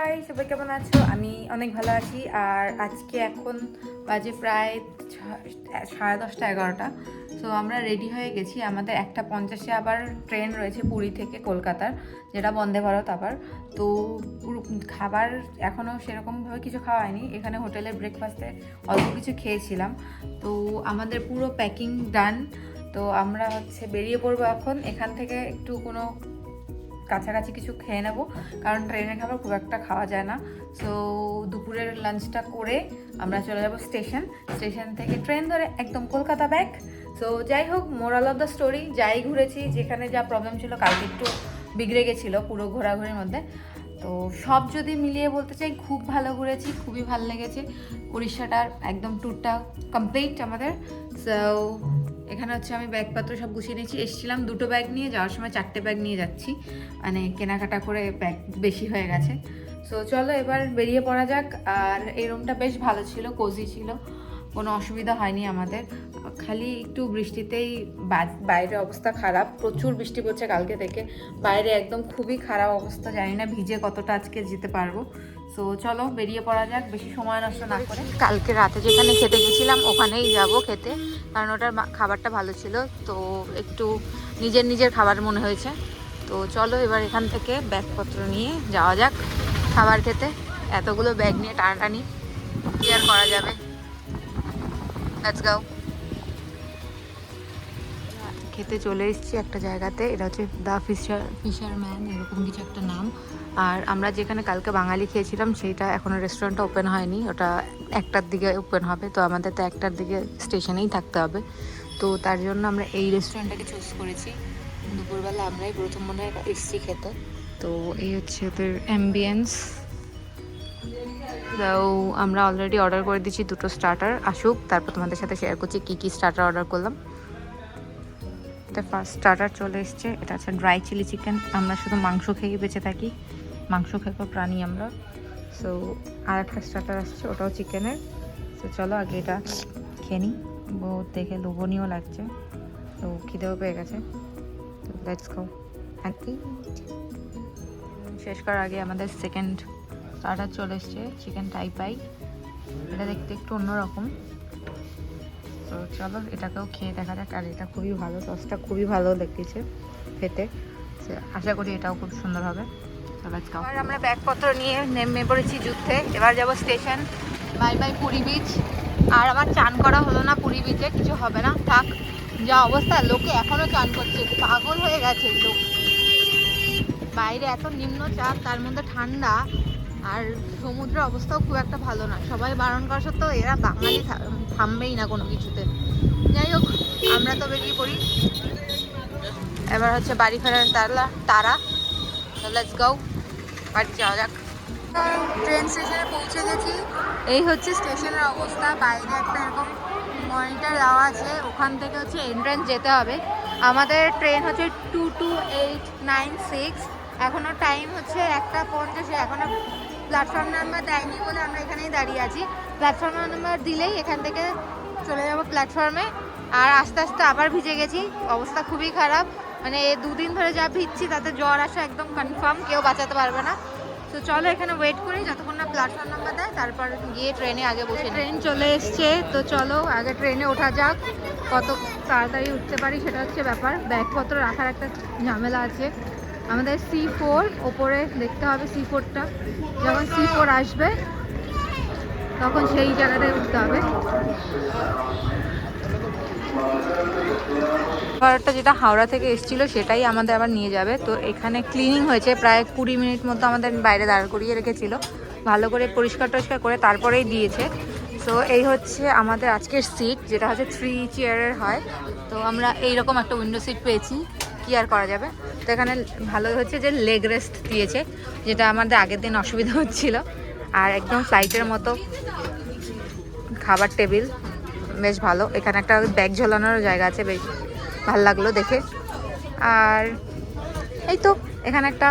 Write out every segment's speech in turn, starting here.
High, সবাই কেমন আছো? আমি অনেক ভালো আছি। আর আজকে এখন বাজে প্রায় 10:30 11টা। তো আমরা রেডি হয়ে গেছি। আমাদের 1:50-এ আবার ট্রেন রয়েছে পুরী থেকে কলকাতার, যেটা বন্দে ভারত আবার। তো পুরো খাবার এখনও সেরকমভাবে কিছু খাওয়া হয়নি। এখানে হোটেলে ব্রেকফাস্টে অল্প কিছু খেয়েছিলাম। তো আমাদের পুরো প্যাকিং ডান। তো আমরা বেরিয়ে পড়বো এখন। এখান থেকে একটু কোনো কাছাকাছি কিছু খেয়ে নেবো, কারণ ট্রেনের খাবার খুব একটা খাওয়া যায় না। সো দুপুরের লাঞ্চটা করে আমরা চলে যাবো স্টেশন থেকে ট্রেন ধরে একদম কলকাতা ব্যাক। সো যাই হোক, মোরাল অফ দ্য স্টোরি, যাই ঘুরেছি, যেখানে যা প্রবলেম ছিল, কালকে একটু বিগড়ে গেছিলো পুরো ঘোরাঘুরির মধ্যে। তো সব যদি মিলিয়ে বলতে চাই, খুব ভালো ঘুরেছি, খুবই ভালো লেগেছে। উড়িষ্যাটার একদম ট্যুরটা কমপ্লিট আমাদের। সো এখানে আমি ব্যাগপত্র সব গুছিয়ে নিয়েছি। এসেছিলাম 2টো ব্যাগ নিয়ে, যাওয়ার সময় 4টে ব্যাগ নিয়ে যাচ্ছি, মানে কেনাকাটা করে ব্যাগ বেশি হয়ে গেছে। সো চলো এবার বেরিয়ে পড়া যাক। আর এই রুমটা বেশ ভালো ছিল, কোজি ছিল, কোনো অসুবিধা হয়নি আমাদের। খালি একটু বৃষ্টিতেই বাইরে অবস্থা খারাপ, প্রচুর বৃষ্টি পড়ছে কালকে থেকে। বাইরে একদম খুবই খারাপ অবস্থা, জানি না ভিজে কতটা আজকে যেতে পারবো। সো চলো বেরিয়ে পড়া যাক, বেশি সময় নষ্ট না করে। কালকে রাতে যেখানে খেতে গেছিলাম ওখানেই যাব খেতে, কারণ ওটার খাবারটা ভালো ছিল। তো একটু নিজের খাবার মনে হয়েছে। তো চলো এবার এখান থেকে ব্যাগপত্র নিয়ে যাওয়া যাক খাবার খেতে। এতগুলো ব্যাগ নিয়ে টানাটানি কি আর করা যাবে। Let's go. খেতে চলে এসেছি একটা জায়গাতে, এটা হচ্ছে দ্য ফিশারম্যান, এরকম কিছু একটা নাম। আর আমরা যেখানে কালকে বাঙালি খেয়েছিলাম সেইটা এখনও রেস্টুরেন্টটা ওপেন হয়নি, ওটা 1টার দিকে ওপেন হবে। তো আমাদের তো 1টার দিকে স্টেশনেই থাকতে হবে। তো তার জন্য আমরা এই রেস্টুরেন্টটাকে চুজ করেছি। দুপুরবেলা আমরাই প্রথম মনে হয় এসছি খেতে। তো এই হচ্ছে ওদের অ্যাম্বিয়েন্স। তো আমরা অলরেডি অর্ডার করে দিচ্ছি 2টো স্টার্টার আসুক, তারপর তোমাদের সাথে শেয়ার করছি কী স্টার্টার অর্ডার করলাম। ফার্স্ট স্টার্টার চলে এসছে, এটা হচ্ছে ড্রাই চিলি চিকেন। আমরা শুধু মাংস খেয়েই বেঁচে থাকি, মাংস খেয়ে প্রাণী আমরা। সো আর একটা স্টার্টার আসছে, ওটাও চিকেনের। তো চলো আগে এটা খেয়ে নিই, বহুত দেখে লোভনীয় লাগছে, তো খিদেও পেয়ে গেছে। তো লেটস গো অ্যান্ড ইট। শেষ করার আগে আমাদের সেকেন্ড স্টার্টার চলে এসছে, চিকেন টাইপাই। এটা দেখতে একটু অন্যরকম। তো চলো এটাকেও খেয়ে দেখা যাক। আর এটা খুবই ভালো, সসটা খুবই ভালো লেগেছে খেতে। আশা করি এটাও খুব সুন্দর হবে। এবার আমরা ব্যাগপত্র নিয়ে নেমে পড়েছি যুদ্ধে। এবার যাব station. Bye bye Puri beach. আর আমার চান করা হলো না পুরী বিচে, কিছু হবে না, থাক। যা অবস্থা, লোকে এখনো চান করছে, পাগল হয়ে গেছে লোক। বাইরে এত নিম্নচাপ, তার মধ্যে ঠান্ডা, আর সমুদ্রের অবস্থাও খুব একটা ভালো না। সবাই বারণ করা সত্ত্বেও এরা বাঙালি থামবেই না কোনো কিছুতে। যাই হোক, আমরা তো বেরিয়ে পড়ি। এবার বাড়ি ফেরার তারা। লেটস গো, বাড়ি যাওয়া যাক। ট্রেন স্টেশনে পৌঁছে গেছি। এই হচ্ছে স্টেশনের অবস্থা। বাইরে একটা এরকম মনিটর দেওয়া আছে, ওখান থেকে এন্ট্রান্স যেতে হবে। আমাদের ট্রেন 22896। এখনও টাইম 1:50। এখনও প্ল্যাটফর্ম নাম্বার দেয়নি বলে আমরা এখানেই দাঁড়িয়ে আছি। প্ল্যাটফর্ম নাম্বার দিলেই এখান থেকে চলে যাব প্ল্যাটফর্মে। আর আস্তে আস্তে আবার ভিজে গেছি, অবস্থা খুবই খারাপ। মানে 2 দিন ধরে যা ভিজছি তাতে জ্বর আসা একদম কনফার্ম, কেউ বাঁচাতে পারবে না। তো চলো এখানে ওয়েট করি যতক্ষণ না প্ল্যাটফর্ম নাম্বার দেয়, তারপর গিয়ে ট্রেনে আগে বসে। ট্রেন চলে এসছে, তো চলো আগে ট্রেনে ওঠা যাক। কত তাড়াতাড়ি উঠতে পারি সেটা হচ্ছে ব্যাপার। ব্যাগপত্র রাখার একটা ঝামেলা আছে। আমাদের C4 ওপরে দেখতে হবে। C4টা যখন C4 আসবে তখন সেই জায়গাটায় উঠতে হবে। খাবারটা যেটা হাওড়া থেকে এসেছিল সেটাই আমাদের আবার নিয়ে যাবে। তো এখানে ক্লিনিং হয়েছে, প্রায় 20 মিনিট মতো আমাদের বাইরে দাঁড় করিয়ে রেখেছিল, ভালো করে পরিষ্কার টরিষ্কার করে তারপরেই দিয়েছে। তো এই হচ্ছে আমাদের আজকের সিট, যেটা 3 চেয়ারের হয়। তো আমরা এইরকম একটা উইন্ডো সিট পেয়েছি, কি আর করা যাবে। তো এখানে ভালো হচ্ছে যে লেগ রেস্ট দিয়েছে, যেটা আমাদের আগের দিন অসুবিধা হচ্ছিল। আর একদম ফ্লাইটের মতো খাবার টেবিল, বেশ ভালো। এখানে একটা ব্যাগ ঝোলানোর জায়গা আছে, বেশ ভালো লাগলো দেখে। আর এই তো এখানে একটা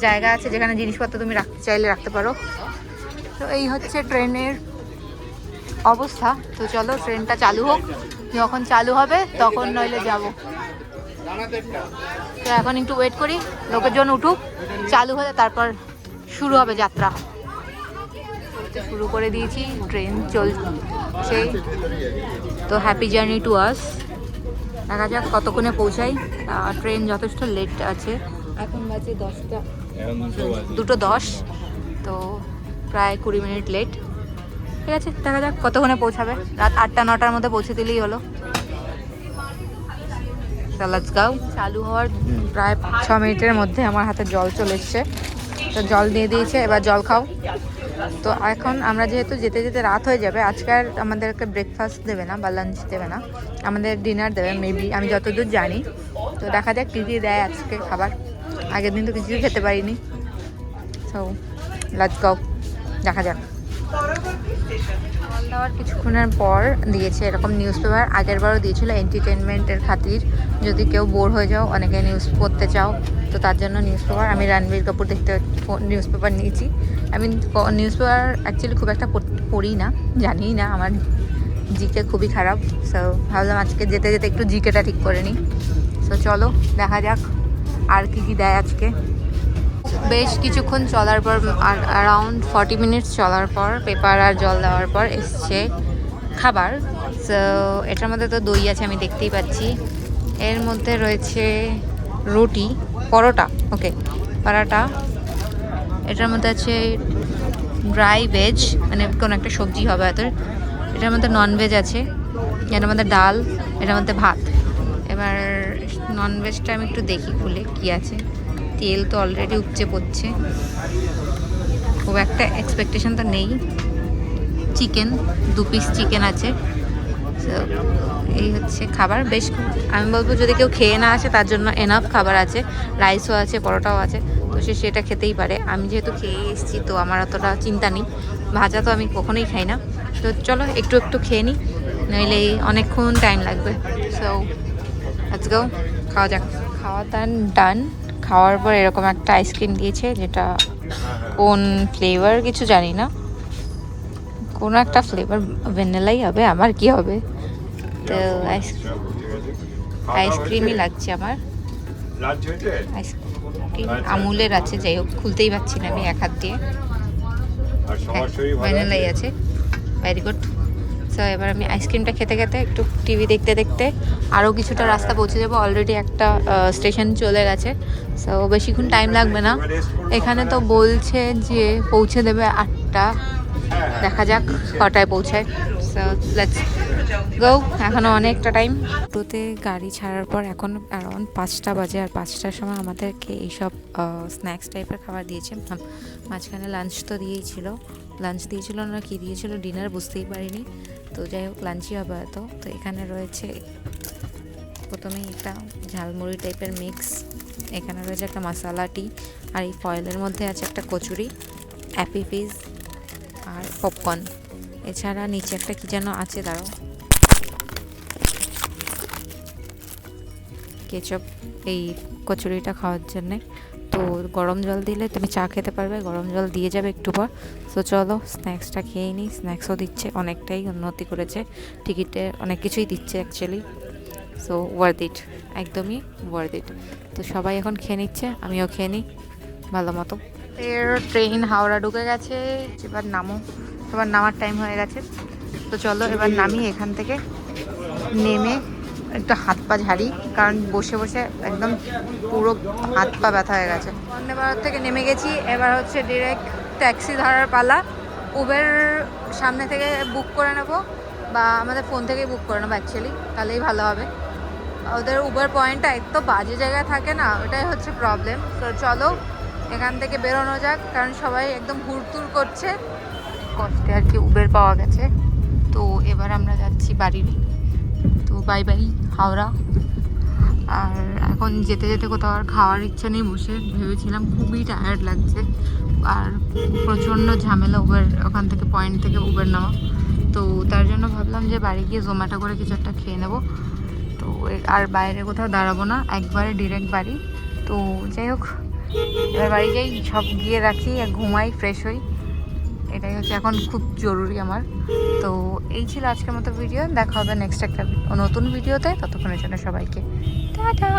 জায়গা আছে যেখানে জিনিসপত্র তুমি রাখতে চাইলে রাখতে পারো। তো এই হচ্ছে ট্রেনের অবস্থা। তো চলো ট্রেনটা চালু হোক, যখন চালু হবে তখন নইলে যাব। তো এখন একটু ওয়েট করি, লোকের জন্য উঠুক, চালু হলে তারপর শুরু হবে যাত্রা। শুরু করে দিয়েছি, ট্রেন চলছে। তো হ্যাপি জার্নি টু আস। দেখা যাক কতক্ষণে পৌঁছাই। ট্রেন যথেষ্ট লেট আছে, এখন বাজে 2:10, তো প্রায় 20 মিনিট লেট। ঠিক আছে, দেখা যাক কতক্ষণে পৌঁছাবে। রাত 8-9টার মধ্যে পৌঁছে দিলেই হলো। Let's go. চালু হওয়ার প্রায় 5-6 মিনিটের মধ্যে আমার হাতে জল চলে এসছে, তো জল দিয়ে দিয়েছে, এবার জল খাও। তো এখন আমরা যেহেতু যেতে যেতে রাত হয়ে যাবে, আজকে আর আমাদেরকে ব্রেকফাস্ট দেবে না বা লাঞ্চ দেবে না, আমাদের ডিনার দেবে মেবি, আমি যতদূর জানি। তো দেখা যাক কী কী দেয় আজকে খাবার। আগের দিন তো কিছুই খেতে পারিনি। সো লেটস গো, দেখা যাক। জল দেওয়ার কিছুক্ষণের পর দিয়েছে এরকম নিউজ পেপার। আগের বারও দিয়েছিল এন্টারটেনমেন্টের খাতির, যদি কেউ বোর হয়ে যাও, অনেকে নিউজ পড়তে চাও, তো তার জন্য নিউজ পেপার। আমি রণবীর কাপুর দেখতে নিউজ পেপার নিয়েছি। আমি নিউজ পেপার অ্যাকচুয়ালি খুব একটা পড়ি না, জানি না, আমার জিকে খুবই খারাপ। সো ভাবলাম আজকে যেতে যেতে একটু জিকেটা ঠিক করে নিই। সো চলো দেখা যাক আর কি কি দেয় আজকে। বেশ কিছুক্ষণ চলার পর, অ্যারাউন্ড 40 মিনিটস চলার পর, পেপার আর জল দেওয়ার পর এসছে খাবার। সো এটার মধ্যে তো দই আছে, আমি দেখতেই পাচ্ছি। এর মধ্যে রয়েছে রুটি, পরোটা, ওকে পরোটা। এটার মধ্যে আছে ড্রাই ভেজ, মানে কোনো একটা সবজি হবে হয়তো। এটার মধ্যে ননভেজ আছে, এটার মধ্যে ডাল, এটার মধ্যে ভাত। এবার ননভেজটা আমি একটু দেখি খুলে কি আছে। তেল তো অলরেডি উপচে পড়ছে, খুব একটা এক্সপেকটেশন তো নেই। চিকেন, 2 পিস চিকেন আছে। এই হচ্ছে খাবার। বেশ, আমি বলবো যদি কেউ খেয়ে না আসে তার জন্য এনাফ খাবার আছে। রাইসও আছে, পরোটাও আছে, তো সে সেটা খেতেই পারে। আমি যেহেতু খেয়ে এসেছি তো আমার অতটা চিন্তা নেই। ভাজা তো আমি কখনোই খাই না। তো চলো একটু একটু খেয়ে নিই, নইলে অনেকক্ষণ টাইম লাগবে। সো লেটস গো, খাওয়া যাক। খাওয়া ডান। খাওয়ার পর এরকম একটা আইসক্রিম দিয়েছে, যেটা কোন ফ্লেভার কিছু জানি না, কোনো একটা ফ্লেভার, ভ্যানিলাই হবে, আমার কি হবে। তো আইসক্রিমই লাগছে আমার। আইসক্রিম আমুলের আছে, যাই হোক খুলতেই পারছি না আমি এক হাত দিয়ে। ভ্যানিলাই আছে, ভেরি গুড। সো এবার আমি আইসক্রিমটা খেতে খেতে একটু টিভি দেখতে দেখতে আরও কিছুটা রাস্তা পৌঁছে যাবো। অলরেডি একটা স্টেশন চলে গেছে, সো বেশিক্ষণ টাইম লাগবে না। এখানে তো বলছে যে পৌঁছে দেবে 8টা, দেখা যাক কটায় পৌঁছায়। সো লেটস গো, এখনও অনেকটা টাইম। টোটোতে গাড়ি ছাড়ার পর এখন অ্যারাউন্ড 5টা বাজে, আর 5টার সময় আমাদেরকে এইসব স্ন্যাক্স টাইপের খাবার দিয়েছে। মাঝখানে লাঞ্চ তো দিয়েছিল, লাঞ্চ দিয়েছিল না কি দিয়েছিল, ডিনার বুঝতেই পারিনি। তো যাই হোক লাঞ্চই হবে হয়তো। তো এখানে রয়েছে প্রথমেই একটা ঝালমুড়ি টাইপের মিক্স, এখানে রয়েছে একটা মশালা টি, আর এই ফয়েলের মধ্যে আছে একটা কচুরি, অ্যাপি ফিজ আর পপকর্ন। এছাড়া নিচে একটা কি যেন আছে, দাঁড়াও, কেচাপ, এই কচুরিটা খাওয়ার জন্যে। তো গরম জল দিলে তুমি চা খেতে পারবে, গরম জল দিয়ে যাবে একটু পর। সো চলো স্ন্যাক্সটা খেয়ে নিই। স্ন্যাক্সও দিচ্ছে, অনেকটাই উন্নতি করেছে, টিকিটে অনেক কিছুই দিচ্ছে অ্যাকচুয়ালি। সো ওয়ার্থ ইট, একদমই ওয়ার্থ ইট। তো সবাই এখন খেয়ে নিচ্ছে, আমিও খেয়ে নিই ভালো মতো। ট্রেন হাওড়া ঢুকে গেছে, এবার নামো, এবার নামার টাইম হয়ে গেছে। তো চলো এবার নামি এখান থেকে। নেমে একটু হাত পা ঝাড়ি, কারণ বসে বসে একদম পুরো হাত পা ব্যথা হয়ে গেছে। বন্দে ভারত থেকে নেমে গেছি, এবার হচ্ছে ডিরেক্ট ট্যাক্সি ধরার পালা। উবের সামনে থেকে বুক করে নেব, বা আমাদের ফোন থেকেই বুক করে নেবো অ্যাকচুয়ালি, তাহলেই ভালো হবে। ওদের উবের পয়েন্টটা এত বাজে জায়গায় থাকে না, ওটাই হচ্ছে প্রবলেম। তো চলো এখান থেকে বেরোনো যাক, কারণ সবাই একদম হুড়তুড় করছে। কষ্টে আর কি উবের পাওয়া গেছে। তো এবার আমরা যাচ্ছি বাড়ি। তো বাই বাই হাওড়া। আর এখন যেতে যেতে কোথাও আর খাওয়ার ইচ্ছা নেই, বসে ভেবেছিলাম খুবই টায়ার্ড লাগছে, আর প্রচণ্ড ঝামেলা উবের, ওখান থেকে পয়েন্ট থেকে উবের নেওয়া। তো তার জন্য ভাবলাম যে বাড়ি গিয়ে জোম্যাটো করে কিছু একটা খেয়ে নেবো। তো আর বাইরে কোথাও দাঁড়াবো না, একবারে ডিরেক্ট বাড়ি। তো যাই হোক এবার বাড়ি যাই, সব গিয়ে রাখি, ঘুমাই, ফ্রেশ হই, এটাই হচ্ছে এখন খুব জরুরি আমার। তো এই ছিল আজকের মতো ভিডিও, দেখা হবে নেক্সট একটা নতুন ভিডিওতে। ততক্ষণের জন্য সবাইকে টাটা।